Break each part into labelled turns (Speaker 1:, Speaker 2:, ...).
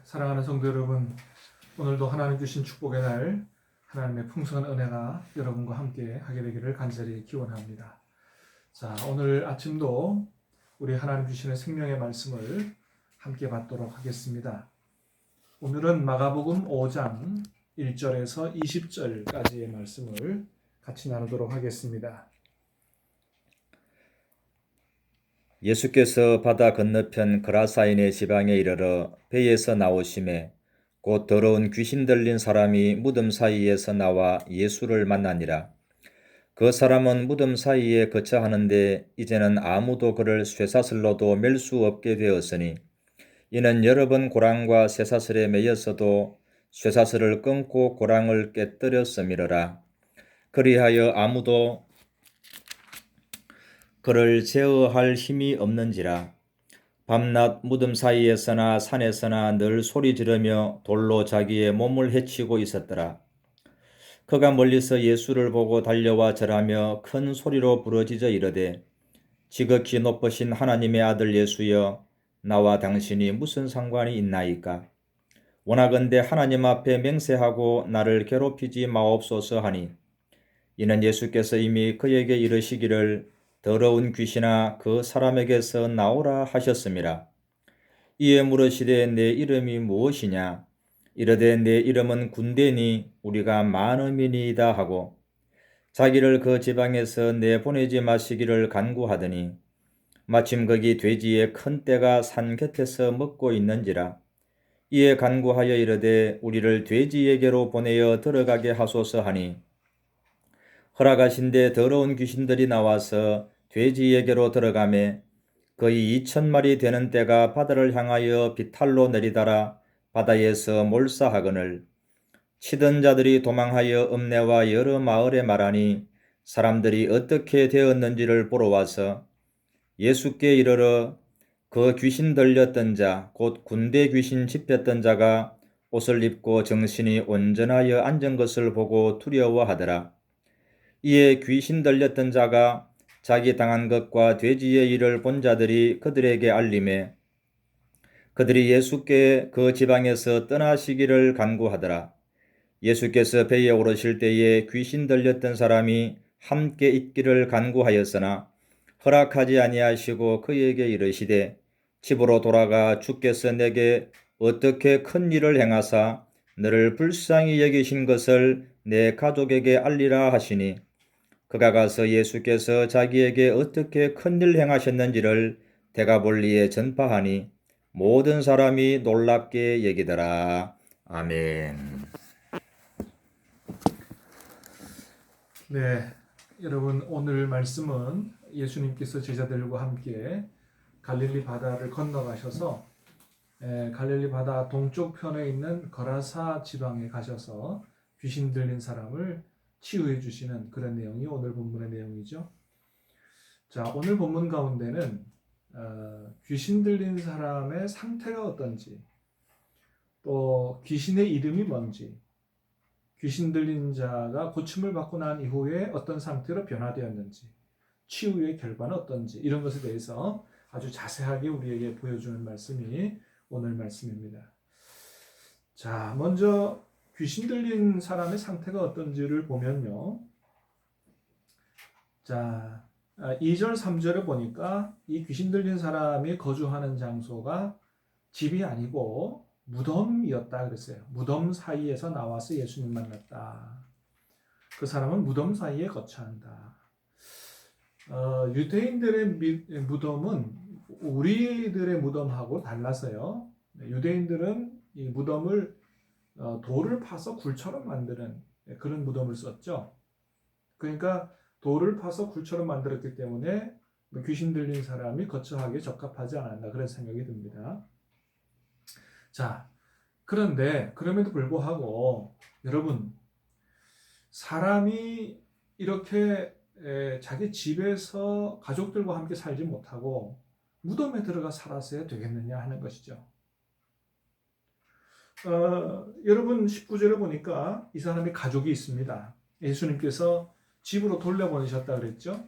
Speaker 1: 사랑하는 성도 여러분, 오늘도 하나님 주신 축복의 날, 하나님의 풍성한 은혜가 여러분과 함께 하게 되기를 간절히 기원합니다. 자, 오늘 아침도 우리 하나님 주시는 생명의 말씀을 함께 받도록 하겠습니다. 오늘은 마가복음 5장 1절에서 20절까지의 말씀을 같이 나누도록 하겠습니다.
Speaker 2: 예수께서 바다 건너편 그라사인의 지방에 이르러 배에서 나오심에 곧 더러운 귀신 들린 사람이 무덤 사이에서 나와 예수를 만나니라. 그 사람은 무덤 사이에 거처하는데 이제는 아무도 그를 쇠사슬로도 맬 수 없게 되었으니 이는 여러 번 고랑과 쇠사슬에 매였어도 쇠사슬을 끊고 고랑을 깨뜨렸음이러라. 그리하여 아무도 그를 제어할 힘이 없는지라. 밤낮 무덤 사이에서나 산에서나 늘 소리 지르며 돌로 자기의 몸을 해치고 있었더라. 그가 멀리서 예수를 보고 달려와 절하며 큰 소리로 부르짖어 이르되 지극히 높으신 하나님의 아들 예수여, 나와 당신이 무슨 상관이 있나이까? 원하건대 하나님 앞에 맹세하고 나를 괴롭히지 마옵소서 하니, 이는 예수께서 이미 그에게 이르시기를 더러운 귀신아 그 사람에게서 나오라 하셨음이라. 이에 물으시되 내 이름이 무엇이냐? 이르되 내 이름은 군대니 우리가 많음이니이다 하고 자기를 그 지방에서 내보내지 마시기를 간구하더니 마침 거기 돼지의 큰 떼가 산 곁에서 먹고 있는지라. 이에 간구하여 이르되 우리를 돼지에게로 보내어 들어가게 하소서 하니 허락하신데 더러운 귀신들이 나와서 돼지에게로 들어가매 거의 2,000마리 되는 떼가 바다를 향하여 비탈로 내리달아 바다에서 몰사하거늘 치던 자들이 도망하여 읍내와 여러 마을에 말하니 사람들이 어떻게 되었는지를 보러 와서 예수께 이르러 그 귀신 들렸던 자 곧 군대 귀신 집혔던 자가 옷을 입고 정신이 온전하여 앉은 것을 보고 두려워하더라. 이에 귀신 들렸던 자가 자기 당한 것과 돼지의 일을 본 자들이 그들에게 알림해 그들이 예수께 그 지방에서 떠나시기를 간구하더라. 예수께서 배에 오르실 때에 귀신 들렸던 사람이 함께 있기를 간구하였으나 허락하지 아니하시고 그에게 이르시되 집으로 돌아가 주께서 내게 어떻게 큰 일을 행하사 너를 불쌍히 여기신 것을 내 가족에게 알리라 하시니 그가 가서 예수께서 자기에게 어떻게 큰일 행하셨는지를 데가볼리에 전파하니 모든 사람이 놀랍게 여기더라. 아멘.
Speaker 1: 여러분, 오늘 말씀은 예수님께서 제자들과 함께 갈릴리 바다를 건너가셔서 갈릴리 바다 동쪽 편에 있는 거라사 지방에 가셔서 귀신 들린 사람을 치유해 주시는 그런 내용이 오늘 본문의 내용이죠. 자, 오늘 본문 가운데는 귀신 들린 사람의 상태가 어떤지, 또 귀신의 이름이 뭔지, 귀신 들린 자가 고침을 받고 난 이후에 어떤 상태로 변화되었는지, 치유의 결과는 어떤지, 이런 것에 대해서 아주 자세하게 우리에게 보여주는 말씀이 오늘 말씀입니다. 자, 먼저 귀신 들린 사람의 상태가 어떤지를 보면요. 자, 2절, 3절을 보니까 이 귀신 들린 사람이 거주하는 장소가 집이 아니고 무덤이었다 그랬어요. 무덤 사이에서 나와서 예수님 만났다. 그 사람은 무덤 사이에 거처한다. 유대인들의 무덤은 우리들의 무덤하고 달라서요. 유대인들은 이 무덤을 돌을 파서 굴처럼 만드는 그런 무덤을 썼죠. 그러니까 돌을 파서 굴처럼 만들었기 때문에 귀신 들린 사람이 거처하기에 적합하지 않았나 그런 생각이 듭니다. 자, 그런데 그럼에도 불구하고 여러분, 사람이 이렇게 자기 집에서 가족들과 함께 살지 못하고 무덤에 들어가 살았어야 되겠느냐 하는 것이죠. 여러분 19절에 보니까 이 사람이 가족이 있습니다. 예수님께서 집으로 돌려보내셨다 그랬죠.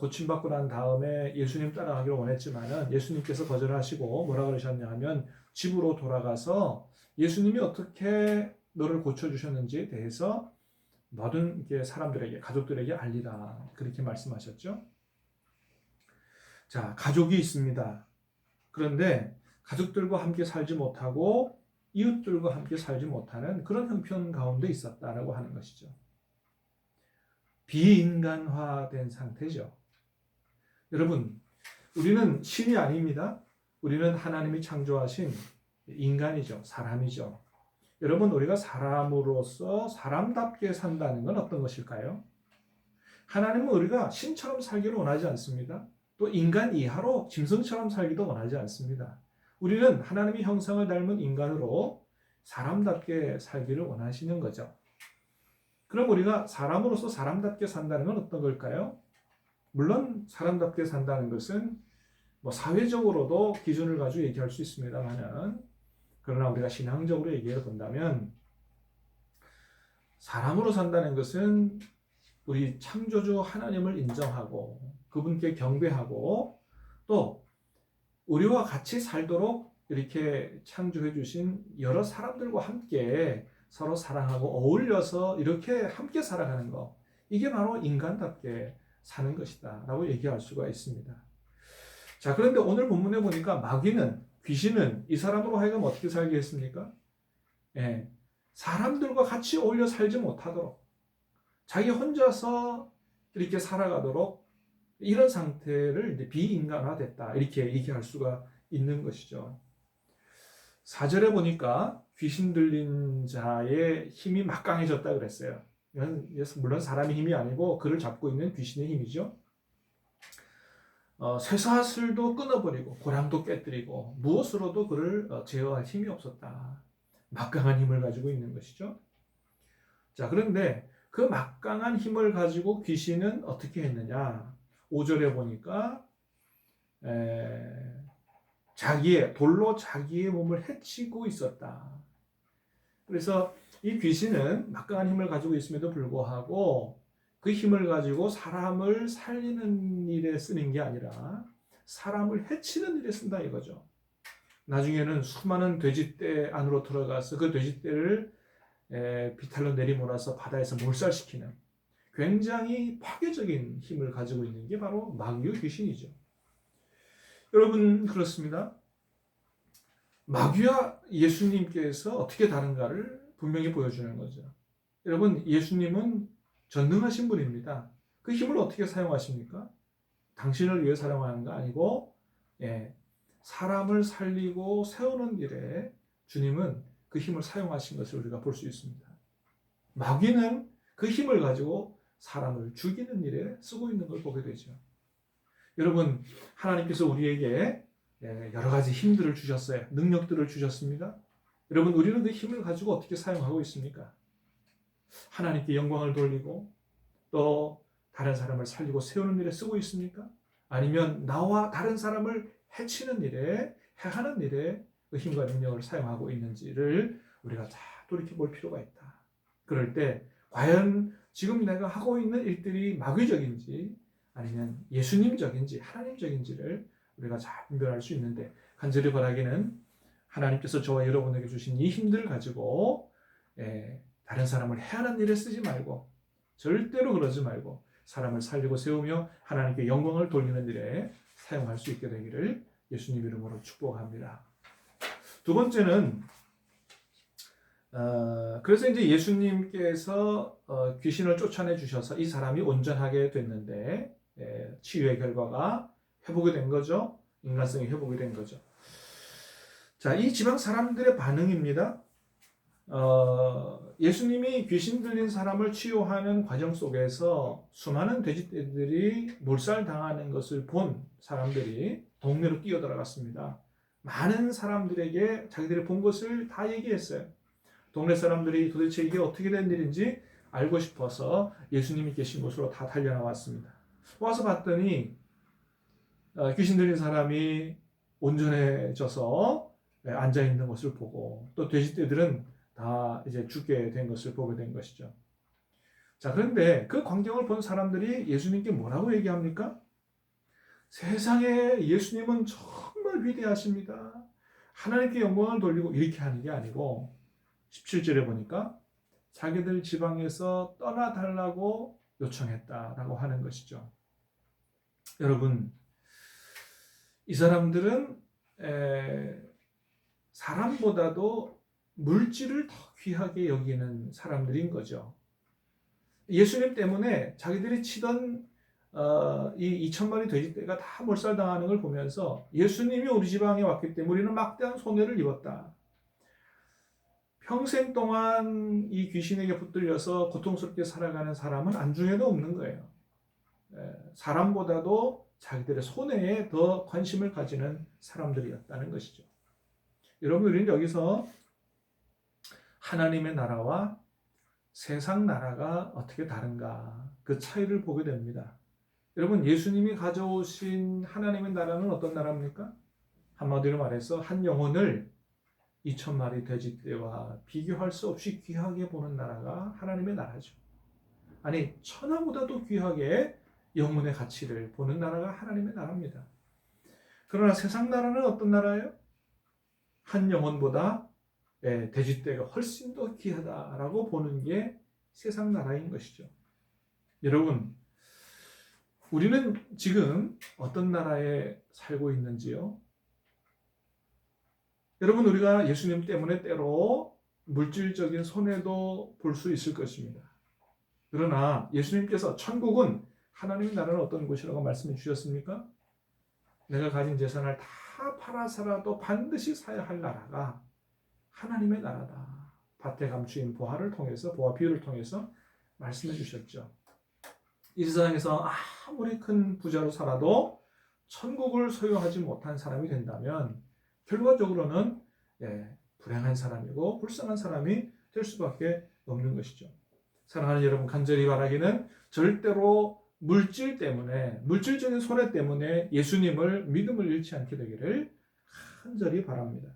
Speaker 1: 고침받고 난 다음에 예수님 따라가기를 원했지만은 예수님께서 거절하시고 뭐라 그러셨냐 하면 집으로 돌아가서 예수님이 어떻게 너를 고쳐주셨는지에 대해서 모든 사람들에게, 가족들에게 알리라. 그렇게 말씀하셨죠. 자, 가족이 있습니다. 그런데 가족들과 함께 살지 못하고 이웃들과 함께 살지 못하는 그런 형편 가운데 있었다라고 하는 것이죠. 비인간화된 상태죠. 여러분, 우리는 신이 아닙니다. 우리는 하나님이 창조하신 인간이죠. 사람이죠. 여러분, 우리가 사람으로서 사람답게 산다는 건 어떤 것일까요? 하나님은 우리가 신처럼 살기를 원하지 않습니다. 또 인간 이하로 짐승처럼 살기도 원하지 않습니다. 우리는 하나님의 형상을 닮은 인간으로 사람답게 살기를 원하시는 거죠. 그럼 우리가 사람으로서 사람답게 산다는 건 어떤 걸까요? 물론 사람답게 산다는 것은 사회적으로도 기준을 가지고 얘기할 수 있습니다만은, 그러나 우리가 신앙적으로 얘기해 본다면 사람으로 산다는 것은 우리 창조주 하나님을 인정하고 그분께 경배하고 또 우리와 같이 살도록 이렇게 창조해 주신 여러 사람들과 함께 서로 사랑하고 어울려서 이렇게 함께 살아가는 것, 이게 바로 인간답게 사는 것이다 라고 얘기할 수가 있습니다. 자, 그런데 오늘 본문에 보니까 마귀는, 귀신은 이 사람으로 하여금 어떻게 살게 했습니까? 사람들과 같이 어울려 살지 못하도록, 자기 혼자서 이렇게 살아가도록 이런 상태를 이제 비인간화됐다, 이렇게 얘기할 수가 있는 것이죠. 4절에 보니까 귀신 들린 자의 힘이 막강해졌다 그랬어요. 이건 물론 사람의 힘이 아니고 그를 잡고 있는 귀신의 힘이죠. 쇠사슬도 끊어버리고 고랑도 깨뜨리고 무엇으로도 그를 제어할 힘이 없었다. 막강한 힘을 가지고 있는 것이죠. 자, 그런데 그 막강한 힘을 가지고 귀신은 어떻게 했느냐? 5절에 보니까 돌로 자기의 몸을 해치고 있었다. 그래서 이 귀신은 막강한 힘을 가지고 있음에도 불구하고 그 힘을 가지고 사람을 살리는 일에 쓰는 게 아니라 사람을 해치는 일에 쓴다 이거죠. 나중에는 수많은 돼지떼 안으로 들어가서 그 돼지떼를 비탈로 내리몰아서 바다에서 몰살시키는 굉장히 파괴적인 힘을 가지고 있는 게 바로 마귀의 귀신이죠. 여러분, 그렇습니다. 마귀와 예수님께서 어떻게 다른가를 분명히 보여주는 거죠. 여러분, 예수님은 전능하신 분입니다. 그 힘을 어떻게 사용하십니까? 당신을 위해 사용하는 거 아니고 사람을 살리고 세우는 일에 주님은 그 힘을 사용하신 것을 우리가 볼 수 있습니다. 마귀는 그 힘을 가지고 사람을 죽이는 일에 쓰고 있는 걸 보게 되죠. 여러분, 하나님께서 우리에게 여러 가지 힘들을 주셨어요. 능력들을 주셨습니다. 여러분, 우리는 그 힘을 가지고 어떻게 사용하고 있습니까? 하나님께 영광을 돌리고 또 다른 사람을 살리고 세우는 일에 쓰고 있습니까? 아니면 나와 다른 사람을 해치는 일에, 해하는 일에 그 힘과 능력을 사용하고 있는지를 우리가 다 돌이켜볼 필요가 있다. 그럴 때 과연 지금 내가 하고 있는 일들이 마귀적인지 아니면 예수님적인지 하나님적인지를 우리가 잘 분별할 수 있는데, 간절히 바라기는 하나님께서 저와 여러분에게 주신 이 힘들을 가지고 다른 사람을 해하는 일에 쓰지 말고, 절대로 그러지 말고 사람을 살리고 세우며 하나님께 영광을 돌리는 일에 사용할 수 있게 되기를 예수님 이름으로 축복합니다. 두 번째는 그래서 이제 예수님께서 귀신을 쫓아내 주셔서 이 사람이 온전하게 됐는데 치유의 결과가 회복이 된 거죠. 인간성이 회복이 된 거죠. 자, 이 지방 사람들의 반응입니다. 예수님이 귀신 들린 사람을 치유하는 과정 속에서 수많은 돼지떼들이 몰살당하는 것을 본 사람들이 동네로 뛰어들어갔습니다. 많은 사람들에게 자기들이 본 것을 다 얘기했어요. 동네 사람들이 도대체 이게 어떻게 된 일인지 알고 싶어서 예수님이 계신 곳으로 다 달려나왔습니다. 와서 봤더니 귀신 들린 사람이 온전해져서 앉아있는 것을 보고 또 돼지떼들은 다 이제 죽게 된 것을 보게 된 것이죠. 자, 그런데 그 광경을 본 사람들이 예수님께 뭐라고 얘기합니까? 세상에 예수님은 정말 위대하십니다. 하나님께 영광을 돌리고 이렇게 하는 게 아니고 17절에 보니까 자기들 지방에서 떠나달라고 요청했다라고 하는 것이죠. 여러분, 이 사람들은 사람보다도 물질을 더 귀하게 여기는 사람들인 거죠. 예수님 때문에 자기들이 치던 이 2,000마리 돼지떼가 다 몰살당하는 걸 보면서 예수님이 우리 지방에 왔기 때문에 우리는 막대한 손해를 입었다. 평생 동안 이 귀신에게 붙들려서 고통스럽게 살아가는 사람은 안중에도 없는 거예요. 사람보다도 자기들의 손해에 더 관심을 가지는 사람들이었다는 것이죠. 여러분, 우리는 여기서 하나님의 나라와 세상 나라가 어떻게 다른가 그 차이를 보게 됩니다. 여러분, 예수님이 가져오신 하나님의 나라는 어떤 나라입니까? 한마디로 말해서 한 영혼을 2,000마리 돼지떼와 비교할 수 없이 귀하게 보는 나라가 하나님의 나라죠. 아니, 천하보다도 귀하게 영혼의 가치를 보는 나라가 하나님의 나라입니다. 그러나 세상 나라는 어떤 나라예요? 한 영혼보다 돼지떼가 훨씬 더 귀하다라고 보는 게 세상 나라인 것이죠. 여러분, 우리는 지금 어떤 나라에 살고 있는지요? 여러분, 우리가 예수님 때문에 때로 물질적인 손해도 볼 수 있을 것입니다. 그러나 예수님께서 천국은 하나님의 나라는 어떤 곳이라고 말씀해 주셨습니까? 내가 가진 재산을 다 팔아서라도 반드시 사야 할 나라가 하나님의 나라다. 밭에 감추인 보화를 통해서, 보화 비유를 통해서 말씀해 주셨죠. 이 세상에서 아무리 큰 부자로 살아도 천국을 소유하지 못한 사람이 된다면 결과적으로는 불행한 사람이고 불쌍한 사람이 될 수밖에 없는 것이죠. 사랑하는 여러분, 간절히 바라기는 절대로 물질 때문에, 물질적인 손해 때문에 예수님을 믿음을 잃지 않게 되기를 간절히 바랍니다.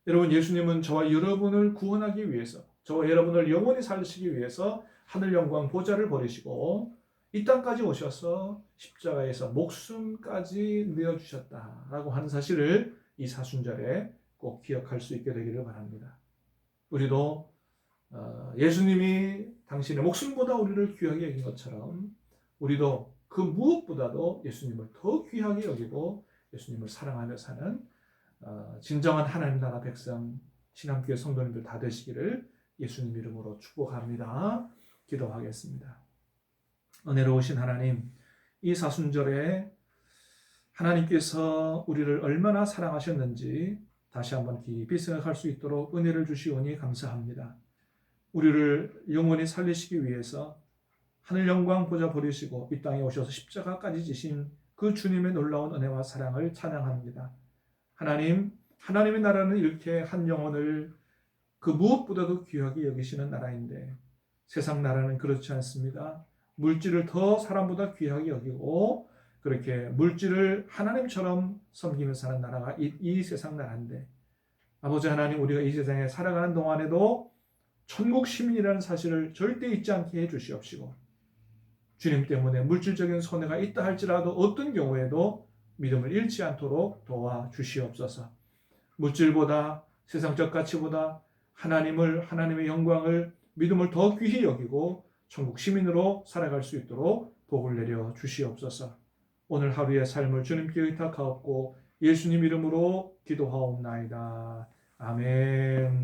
Speaker 1: 여러분, 예수님은 저와 여러분을 구원하기 위해서, 저와 여러분을 영원히 살리시기 위해서 하늘 영광 보좌를 버리시고 이 땅까지 오셔서 십자가에서 목숨까지 내어주셨다라고 하는 사실을 이 사순절에 꼭 기억할 수 있게 되기를 바랍니다. 우리도 예수님이 당신의 목숨보다 우리를 귀하게 여긴 것처럼 우리도 그 무엇보다도 예수님을 더 귀하게 여기고 예수님을 사랑하며 사는 진정한 하나님 나라 백성, 신앙교회 성도님들 다 되시기를 예수님 이름으로 축복합니다. 기도하겠습니다. 은혜로우신 하나님, 이 사순절에 하나님께서 우리를 얼마나 사랑하셨는지 다시 한번 깊이 생각할 수 있도록 은혜를 주시오니 감사합니다. 우리를 영원히 살리시기 위해서 하늘 영광 보좌 버리시고 이 땅에 오셔서 십자가까지 지신 그 주님의 놀라운 은혜와 사랑을 찬양합니다. 하나님, 하나님의 나라는 이렇게 한 영혼을 그 무엇보다도 귀하게 여기시는 나라인데 세상 나라는 그렇지 않습니다. 물질을 더 사람보다 귀하게 여기고 그렇게 물질을 하나님처럼 섬기며 사는 나라가 이 세상 나라인데 아버지 하나님, 우리가 이 세상에 살아가는 동안에도 천국 시민이라는 사실을 절대 잊지 않게 해주시옵시고 주님 때문에 물질적인 손해가 있다 할지라도 어떤 경우에도 믿음을 잃지 않도록 도와주시옵소서. 물질보다 세상적 가치보다 하나님의 영광을 믿음을 더 귀히 여기고 천국 시민으로 살아갈 수 있도록 복을 내려 주시옵소서. 오늘 하루의 삶을 주님께 의탁하옵고 예수님 이름으로 기도하옵나이다. 아멘.